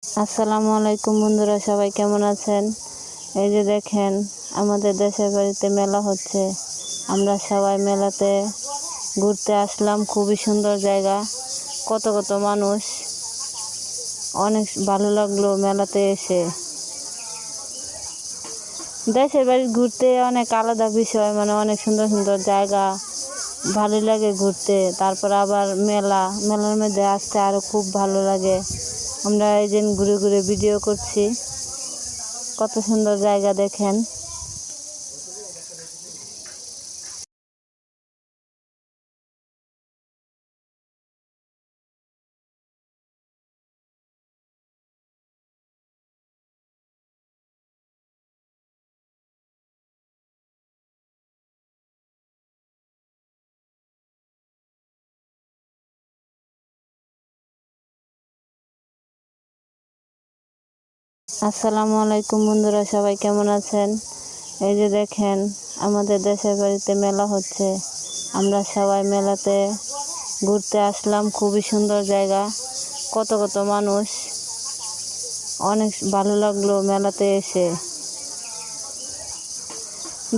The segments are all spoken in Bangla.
আসসালামু আলাইকুম বন্ধুরা, সবাই কেমন আছেন? এই যে দেখেন, আমাদের দেশের বাড়িতে মেলা হচ্ছে। আমরা সবাই মেলাতে ঘুরতে আসলাম। খুবই সুন্দর জায়গা, কত কত মানুষ। অনেক ভালো লাগলো মেলাতে এসে। দেশের বাড়ি ঘুরতে অনেক আলাদা বিষয়, অনেক সুন্দর সুন্দর জায়গা, ভালো লাগে ঘুরতে। তারপর আবার মেলার মধ্যে আসতে আরও খুব ভালো লাগে। আমরা এই দিন ঘুরে ঘুরে ভিডিও করছি। কত সুন্দর জায়গা দেখেন। আসসালামু আলাইকুম বন্ধুরা, সবাই কেমন আছেন? এই যে দেখেন, আমাদের দেশের বাড়িতে মেলা হচ্ছে। আমরা সবাই মেলাতে ঘুরতে আসলাম। খুবই সুন্দর জায়গা, কত কত মানুষ। অনেক ভালো লাগলো মেলাতে এসে।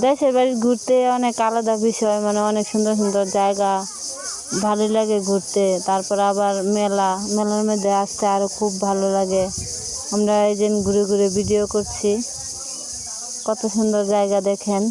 দেশের বাড়ি ঘুরতে অনেক আলাদা বিষয়, অনেক সুন্দর সুন্দর জায়গা, ভালো লাগে ঘুরতে। তারপর আবার মেলার মধ্যে আসতে আরও খুব ভালো লাগে। আমরা এই দিন ঘুরে ঘুরে ভিডিও করছি। কত সুন্দর জায়গা দেখেন।